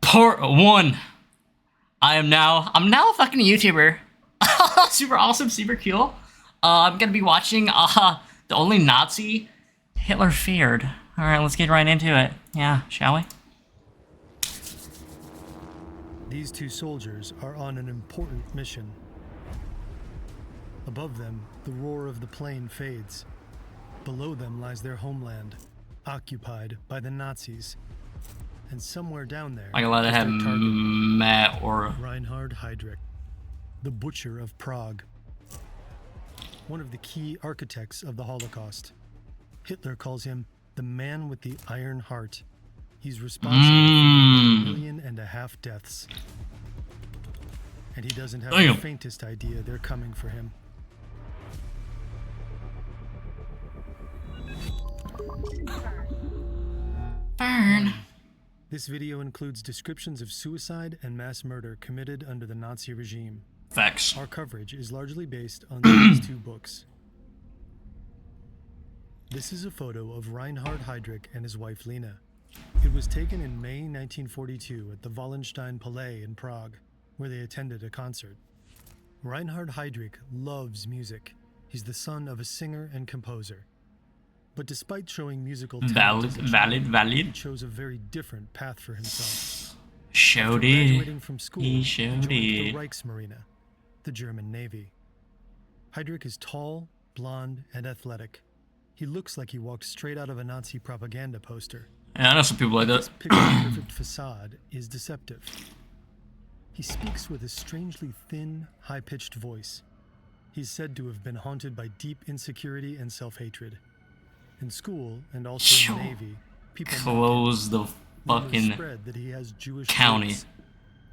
Part 1. I'm now a fucking YouTuber. Super awesome, super cool. I'm gonna be watching the only Nazi Hitler feared. Alright, let's get right into it. Yeah, shall we? These two soldiers are on an important mission. Above them, the roar of the plane fades. Below them lies their homeland, occupied by the Nazis. And somewhere down there, I can let it have Matt or Reinhard Heydrich, the Butcher of Prague. One of the key architects of the Holocaust. Hitler calls him the man with the iron heart. He's responsible for 1.5 million deaths. And he doesn't have the faintest idea they're coming for him. burn. This video includes descriptions of suicide and mass murder committed under the Nazi regime. Facts. Our coverage is largely based on these two books. This is a photo of Reinhard Heydrich and his wife Lena. It was taken in May 1942 at the Wallenstein Palais in Prague, where they attended a concert. Reinhard Heydrich loves music. He's the son of a singer and composer. But despite showing musical talent, he chose a very different path for himself. Showed After it. graduating from school, He he showed joined the it. Reichsmarine, the German Navy. Heydrich is tall, blonde, and athletic. He looks like he walked straight out of a Nazi propaganda poster. Yeah, I know some people like This that. picture-perfect facade is deceptive. He speaks with a strangely thin, high-pitched voice. He's said to have been haunted by deep insecurity and self-hatred. In school, and also in the Navy, people Close the fucking spread that he has Jewish county. roots.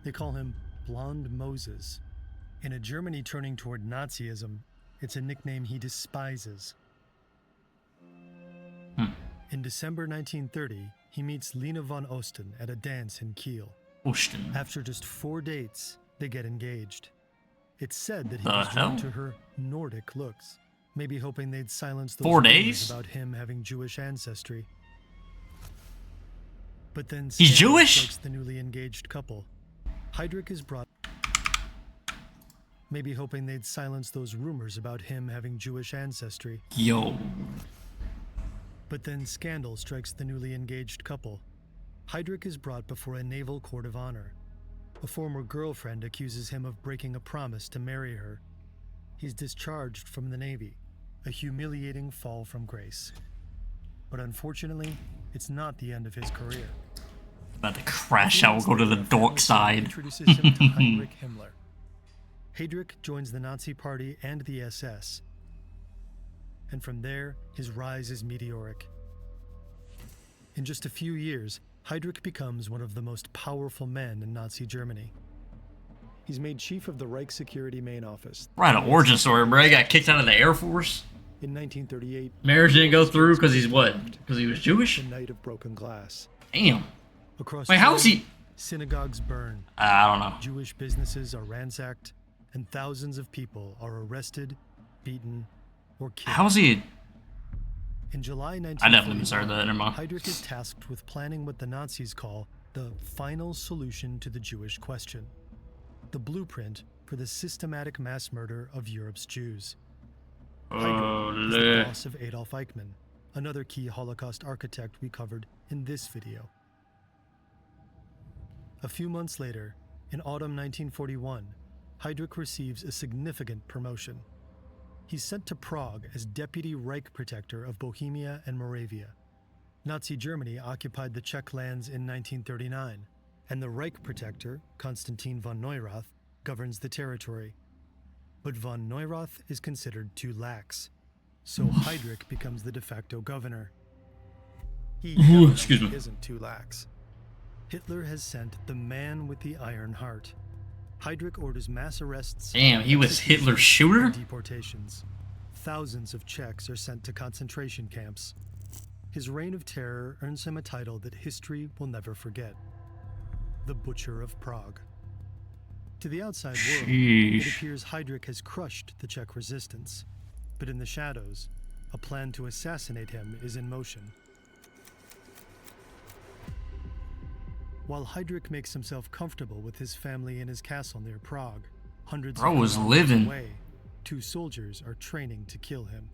They call him Blonde Moses. In a Germany turning toward Nazism, it's a nickname he despises. In December 1930, he meets Lena von Osten at a dance in Kiel. Osten. After just 4 dates, they get engaged. It's said that he The was drawn hell? to her Nordic looks, maybe hoping they'd silence those 4 rumors days? about him having Jewish ancestry. But then He's scandal Jewish? strikes the newly engaged couple. Heydrich is brought, maybe hoping they'd silence those rumors about him having Jewish ancestry. Yo. But then scandal strikes the newly engaged couple. Heydrich is brought before a naval court of honor. A former girlfriend accuses him of breaking a promise to marry her. He's discharged from the Navy, a humiliating fall from grace. But unfortunately, it's not the end of his career. About to crash out. We'll go to the dark side. Introduces him to Heinrich Himmler. Heydrich joins the Nazi Party and the SS. And from there, his rise is meteoric. In just a few years, Heydrich becomes one of the most powerful men in Nazi Germany. He's made chief of the Reich Security Main Office. Right, an origin story, bro. He got kicked out of the Air Force. In 1938, Marriage didn't go through because he's what? Because he was Jewish? the Night of Broken Glass. Damn. Across Wait, how is Germany, he? synagogues burn, I don't know. Jewish businesses are ransacked, and thousands of people are arrested, beaten, or killed. How is he? In July I definitely misheard that. Never mind. Heydrich is tasked with planning what the Nazis call the final solution to the Jewish question, the blueprint for the systematic mass murder of Europe's Jews. Heydrich is the boss of Adolf Eichmann, another key Holocaust architect we covered in this video. A few months later, in autumn 1941, Heydrich receives a significant promotion. He's sent to Prague as Deputy Reich Protector of Bohemia and Moravia. Nazi Germany occupied the Czech lands in 1939, and the Reich Protector, Konstantin von Neurath, governs the territory. But von Neurath is considered too lax, so Heydrich becomes the de facto governor. He Excuse me. isn't too lax. Hitler has sent the man with the iron heart. Heydrich orders mass arrests. Damn, he was Hitler's shooter? and deportations. Thousands of Czechs are sent to concentration camps. His reign of terror earns him a title that history will never forget: the Butcher of Prague. To the outside world, it Sheesh. appears Heydrich has crushed the Czech resistance. But in the shadows, a plan to assassinate him is in motion. While Heydrich makes himself comfortable with his family in his castle near Prague, hundreds Bro of was kilometers living. away, 2 soldiers are training to kill him.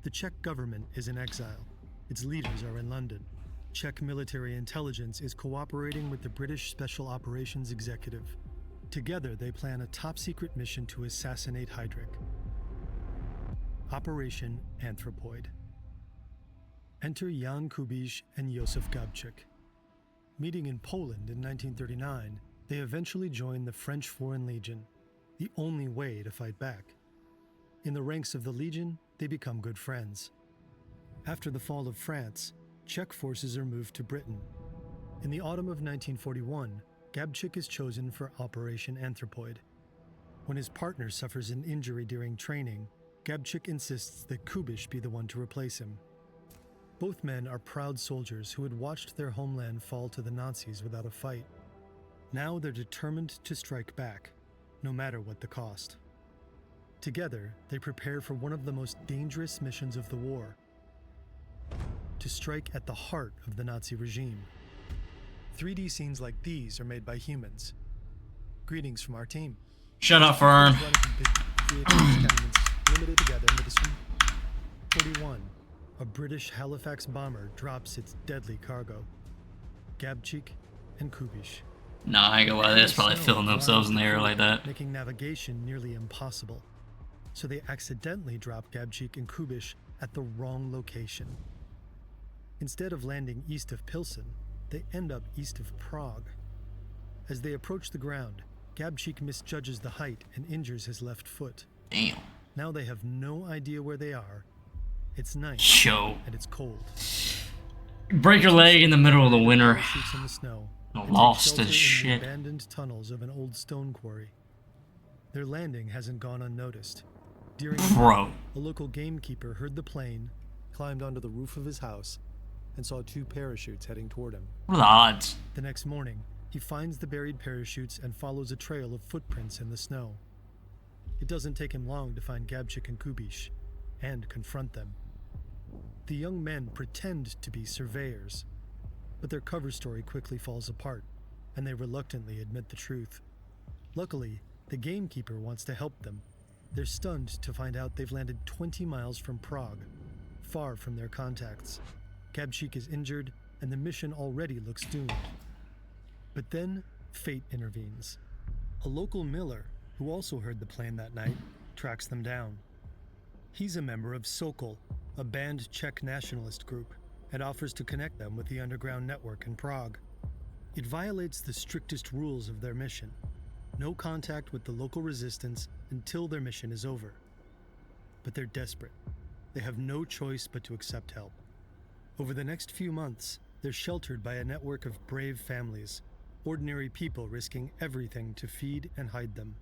The Czech government is in exile. Its leaders are in London. Czech military intelligence is cooperating with the British Special Operations Executive. Together, they plan a top-secret mission to assassinate Heydrich. Operation Anthropoid. Enter Jan Kubiš and Josef Gabčík. Meeting in Poland in 1939, they eventually join the French Foreign Legion, the only way to fight back. In the ranks of the Legion, they become good friends. After the fall of France, Czech forces are moved to Britain. In the autumn of 1941, Gabčík is chosen for Operation Anthropoid. When his partner suffers an injury during training, Gabčík insists that Kubiš be the one to replace him. Both men are proud soldiers who had watched their homeland fall to the Nazis without a fight. Now they're determined to strike back, no matter what the cost. Together, they prepare for one of the most dangerous missions of the war: to strike at the heart of the Nazi regime. 3D scenes like these are made by humans. Greetings from our team. Shut up, Fern. Limited together into the 41. A British Halifax bomber drops its deadly cargo. Gabčík and Kubiš. Nah, I ain't gonna lie, that's probably filling themselves in the air like that. Making navigation nearly impossible. So they accidentally drop Gabčík and Kubiš at the wrong location. Instead of landing east of Pilsen, they end up east of Prague. As they approach the ground, Gabčík misjudges the height and injures his left foot. Damn. Now they have no idea where they are. It's night, Yo. and it's cold. Break your leg in the middle of the winter. Parachutes in the snow, and Lost take as shelter in the shit. abandoned tunnels of an old stone quarry. Their landing hasn't gone unnoticed. During Bro. a local gamekeeper heard the plane, climbed onto the roof of his house, and saw 2 parachutes heading toward him. What are the odds? The next morning, he finds the buried parachutes and follows a trail of footprints in the snow. It doesn't take him long to find Gabčík and Kubiš and confront them. The young men pretend to be surveyors, but their cover story quickly falls apart, and they reluctantly admit the truth. Luckily, the gamekeeper wants to help them. They're stunned to find out they've landed 20 miles from Prague, far from their contacts. Gabčík is injured, and the mission already looks doomed. But then, fate intervenes. A local miller, who also heard the plane that night, tracks them down. He's a member of Sokol, a banned Czech nationalist group, and offers to connect them with the underground network in Prague. It violates the strictest rules of their mission: no contact with the local resistance until their mission is over. But they're desperate. They have no choice but to accept help. Over the next few months, they're sheltered by a network of brave families, ordinary people risking everything to feed and hide them.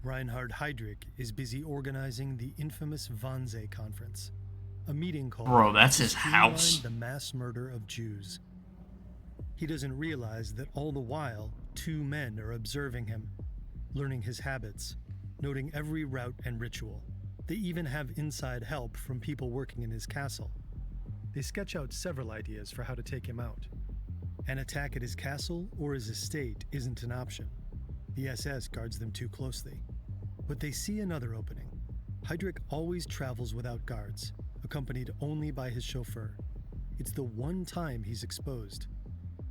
Reinhard Heydrich is busy organizing the infamous Wannsee Conference, a meeting called Bro, that's to his streamline house. the mass murder of Jews. He doesn't realize that all the while, 2 men are observing him, learning his habits, noting every route and ritual. They even have inside help from people working in his castle. They sketch out several ideas for how to take him out. An attack at his castle or his estate isn't an option. The SS guards them too closely. But they see another opening. Heydrich always travels without guards, accompanied only by his chauffeur. It's the one time he's exposed.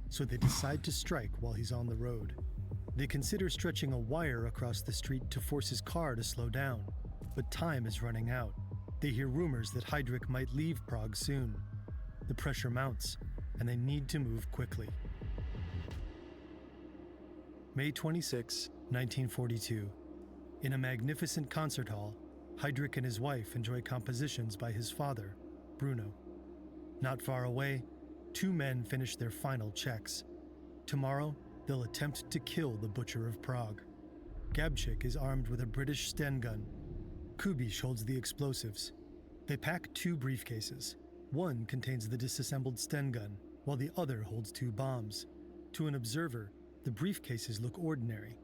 So they decide to strike while he's on the road. They consider stretching a wire across the street to force his car to slow down, but time is running out. They hear rumors that Heydrich might leave Prague soon. The pressure mounts, and they need to move quickly. May 26, 1942. In a magnificent concert hall, Heydrich and his wife enjoy compositions by his father, Bruno. Not far away, 2 men finish their final checks. Tomorrow, they'll attempt to kill the Butcher of Prague. Gabčík is armed with a British Sten gun. Kubiš holds the explosives. They pack 2 briefcases. One contains the disassembled Sten gun, while the other holds 2 bombs. To an observer, the briefcases look ordinary.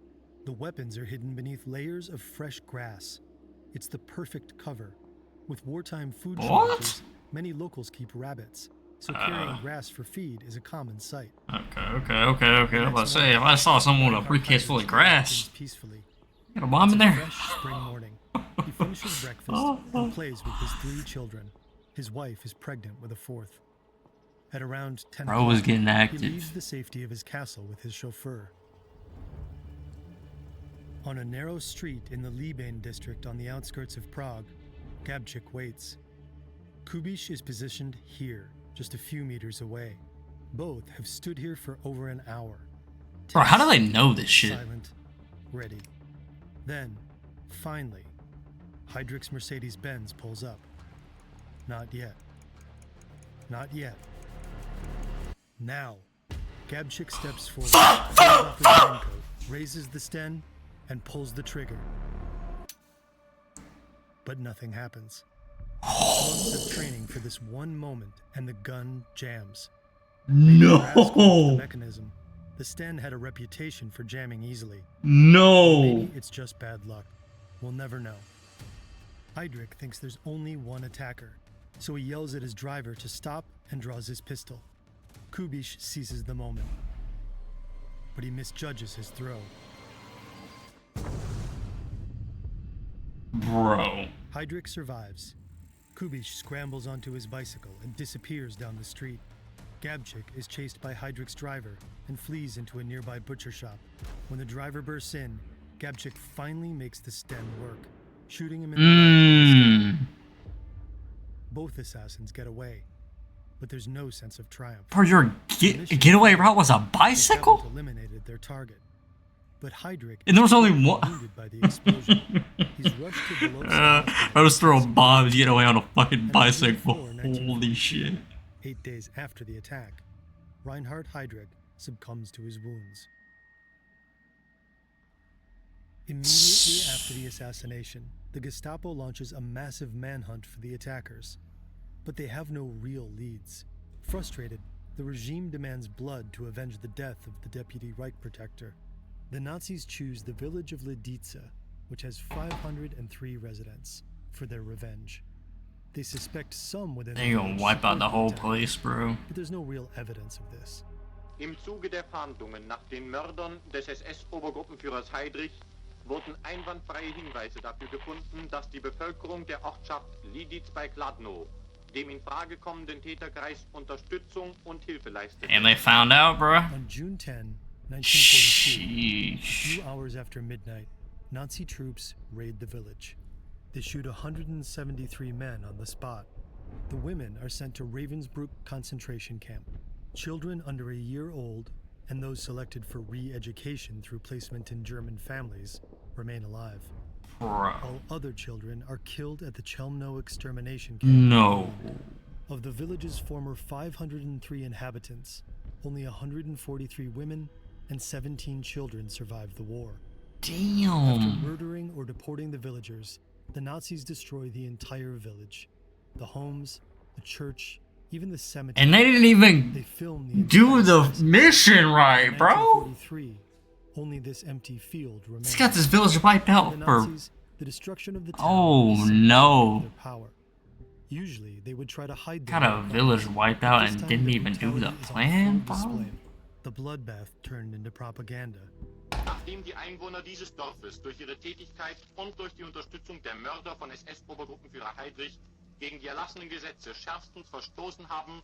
The weapons are hidden beneath layers of fresh grass. It's the perfect cover. With wartime food shortages, many locals keep rabbits, so carrying grass for feed is a common sight. Okay. Let's say if I saw someone with a briefcase full of grass, Peacefully. got a bomb in there. Fresh spring morning. He finishes breakfast and plays with his 3 children. His wife is pregnant with a 4th. At around 10 Bro was o'clock, getting active. he leaves the safety of his castle with his chauffeur. On a narrow street in the Liban district on the outskirts of Prague, Gabčík waits. Kubiš is positioned here, just a few meters away. Both have stood here for over an hour. Bro, how do they know this shit? Silent, ready. Then, finally, Heydrich's Mercedes-Benz pulls up. Not yet. Not yet. Now, Gabčík steps forward, pulls off his raincoat, raises the sten, and pulls the trigger. But nothing happens. Months of training for this one moment, and the gun jams. No. The mechanism. The sten had a reputation for jamming easily. No. Maybe it's just bad luck. We'll never know. Heydrich thinks there's only one attacker, so he yells at his driver to stop and draws his pistol. Kubiš seizes the moment, but he misjudges his throw. Bro. Heydrich survives. Kubiš scrambles onto his bicycle and disappears down the street. Gabčík is chased by Heydrich's driver and flees into a nearby butcher shop. When the driver bursts in, Gabčík finally makes the sten work, shooting him in the back. Both assassins get away, but there's no sense of triumph. Bro, your getaway route was a bicycle? They eliminated their target, but Heydrich And there was only one. wounded by the explosion. He's rushed to below I was throwing bombs, get away on a fucking bicycle. Holy shit. 8 days after the attack, Reinhard Heydrich succumbs to his wounds. Immediately after the assassination, the Gestapo launches a massive manhunt for the attackers, but they have no real leads. Frustrated, the regime demands blood to avenge the death of the deputy Reich protector. The Nazis choose the village of Lidice, which has 503 residents, for their revenge. They suspect some within They're gonna wipe out the whole place, bro. but there's no real evidence of this. Im Zuge der Fahndungen nach den Mördern des SS-Obergruppenführers Heydrich wurden einwandfreie Hinweise dafür gefunden, dass die Bevölkerung der Ortschaft Lidice bei Kladno dem in Frage kommenden Täterkreis Unterstützung und Hilfe leistete. And they found out, bro. On June 10, 1942, a Sheesh. few hours after midnight, Nazi troops raid the village. They shoot 173 men on the spot. The women are sent to Ravensbrück concentration camp. Children under a year old and those selected for re-education through placement in German families remain alive. Bro. All other children are killed at the Chelmno extermination camp. No. Of the village's former 503 inhabitants, only 143 women and 17 children survived the war. After Damn. murdering or deporting the villagers, the Nazis destroy the entire village. The homes, the church, even the cemetery. And they didn't They even film the do entire the scene. mission right, In bro. 1943, only this empty field remains. He's got this village wiped For out the for. Nazis, the destruction of the town Oh was no. their power. Usually, they would try to hide Got their a own village crime, wiped but out this and time didn't the even do the brutality is on plan, full bro. display. The bloodbath turned into propaganda. Nachdem die Einwohner dieses Dorfes durch ihre Tätigkeit und durch die Unterstützung der Mörder von SS-Obergruppenführer Heydrich gegen die erlassenen Gesetze schärfstens verstoßen haben,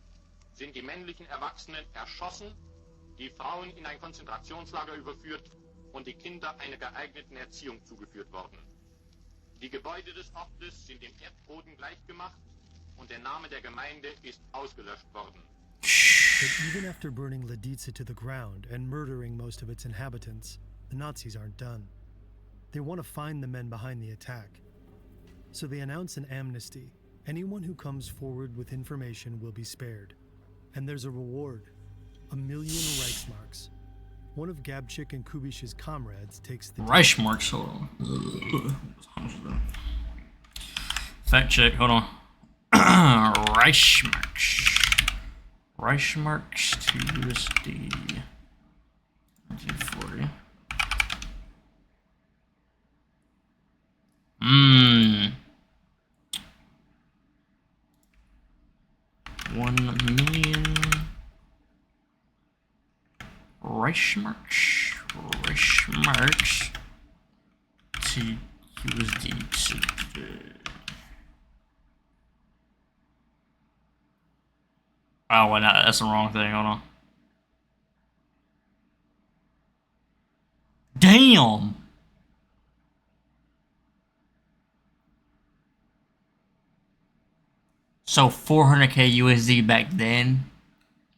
sind die männlichen Erwachsenen erschossen, die Frauen in ein Konzentrationslager überführt und die Kinder einer geeigneten Erziehung zugeführt worden. Die Gebäude des Ortes sind dem Erdboden gleichgemacht und der Name der Gemeinde ist ausgelöscht worden. But even after burning Lidice to the ground and murdering most of its inhabitants, the Nazis aren't done. They want to find the men behind the attack. So they announce an amnesty. Anyone who comes forward with information will be spared. And there's a reward, 1 million Reichsmarks. One of Gabčík and Kubiš's comrades takes the Reichmarks, hold on. Fact check, hold on. Reichmarks. Reichmarks to USD. 1940. 1 million Reichsmarks to USD to. Oh, well, no, that's the wrong thing. Hold on. Damn. So 400k USD back then,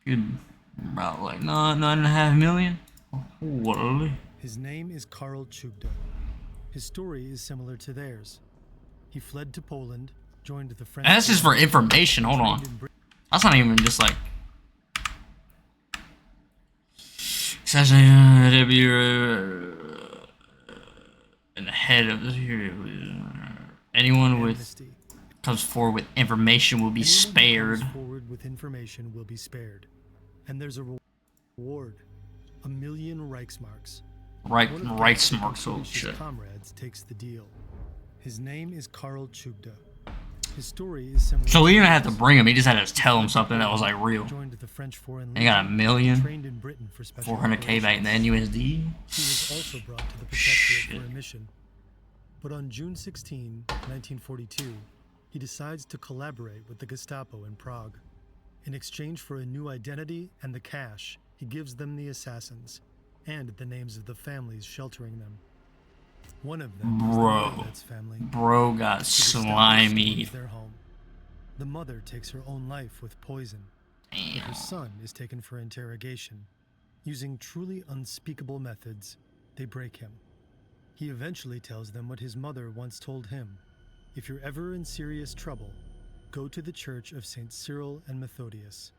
you'd about like 9.5 million. Holy. His name is Karl Chugda. His story is similar to theirs. He fled to Poland, joined the French. And that's just for information. Hold on. That's not even just like. In the head of anyone with comes forward with information will be spared. Forward with information will be spared, and there's a reward, 1 million Reichsmarks. Reichsmarks. Oh shit. Comrades takes the deal. His name is Karl Chugda. His story is similar. So we didn't have to bring him. He just had to tell him something that was like real. Joined the French Foreign He got 1 million. Trained in Britain for special 400k back then USD. He was also brought to the protectorate for a mission. But on June 16, 1942, he decides to collaborate with the Gestapo in Prague. In exchange for a new identity and the cash, he gives them the assassins and the names of the families sheltering them. One of them is the family. Bro got slimy. Their home. The mother takes her own life with poison. Damn. Her son is taken for interrogation. Using truly unspeakable methods, they break him. He eventually tells them what his mother once told him. If you're ever in serious trouble, go to the church of St. Cyril and Methodius.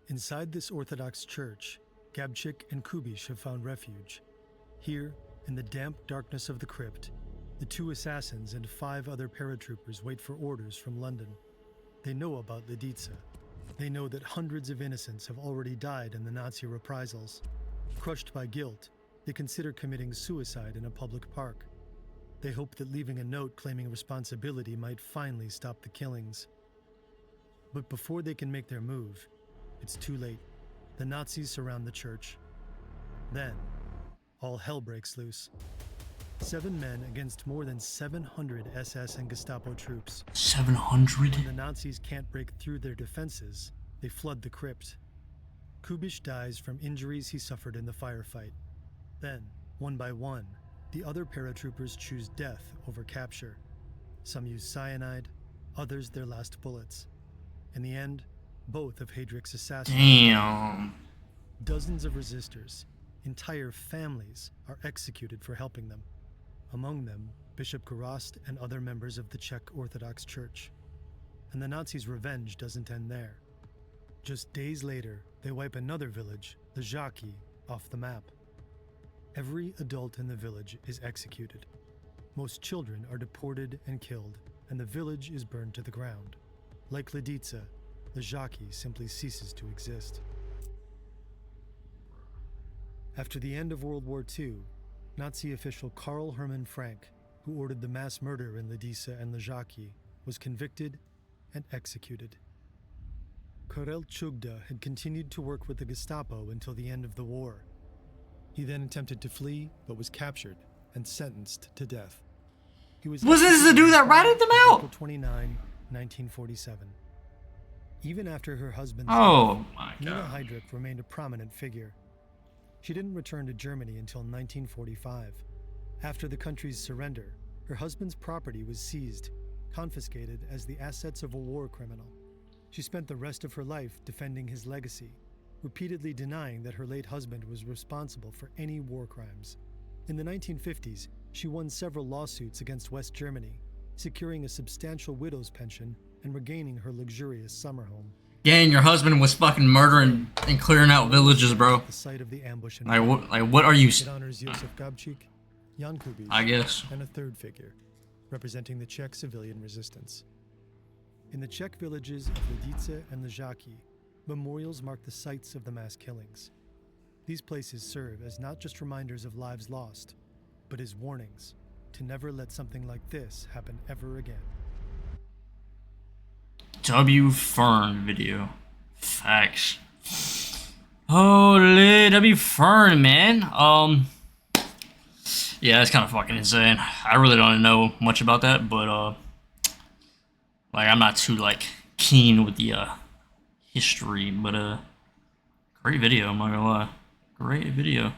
Inside this Orthodox church, Gabčík and Kubiš have found refuge. Here, in the damp darkness of the crypt, the 2 assassins and 5 other paratroopers wait for orders from London. They know about Lidice. They know that hundreds of innocents have already died in the Nazi reprisals. Crushed by guilt, they consider committing suicide in a public park. They hope that leaving a note claiming responsibility might finally stop the killings. But before they can make their move, it's too late. The Nazis surround the church. Then, all hell breaks loose. 7 men against more than 700 SS and Gestapo troops. 700? When the Nazis can't break through their defenses, they flood the crypt. Kubiš dies from injuries he suffered in the firefight. Then, one by one, the other paratroopers choose death over capture. Some use cyanide, others their last bullets. In the end, both of Heydrich's assassins. Damn. Dozens of resistors, entire families, are executed for helping them. Among them, Bishop Gorazd and other members of the Czech Orthodox Church. And the Nazis' revenge doesn't end there. Just days later, they wipe another village, the Žáky, off the map. Every adult in the village is executed. Most children are deported and killed, and the village is burned to the ground. Like Lidice, the Žáky simply ceases to exist. After the end of World War II, Nazi official Karl Hermann Frank, who ordered the mass murder in Lidice and the Žáky, was convicted and executed. Karel Chugda had continued to work with the Gestapo until the end of the war. He then attempted to flee, but was captured and sentenced to death. He was this the dude that ratted them out? April 29, 1947. Even after her husband's Oh my death, Nina god. Heydrich remained a prominent figure. She didn't return to Germany until 1945. After the country's surrender, her husband's property was seized, confiscated as the assets of a war criminal. She spent the rest of her life defending his legacy, repeatedly denying that her late husband was responsible for any war crimes. In the 1950s, she won several lawsuits against West Germany, securing a substantial widow's pension and regaining her luxurious summer home. Gang, your husband was fucking murdering and clearing out villages, bro. The site of the ambush in What are you? It honors Josef Gabčík, Jan Kubiš, I guess. and a third figure, representing the Czech civilian resistance. In the Czech villages of Lidice and the Žáky, memorials mark the sites of the mass killings. These places serve as not just reminders of lives lost, but as warnings to never let something like this happen ever again. W Fern video. Facts. Holy, that'd be fun, man. Yeah, that's kind of fucking insane. I really don't know much about that, but like I'm not too like keen with the history, but great video. I'm not gonna lie, great video.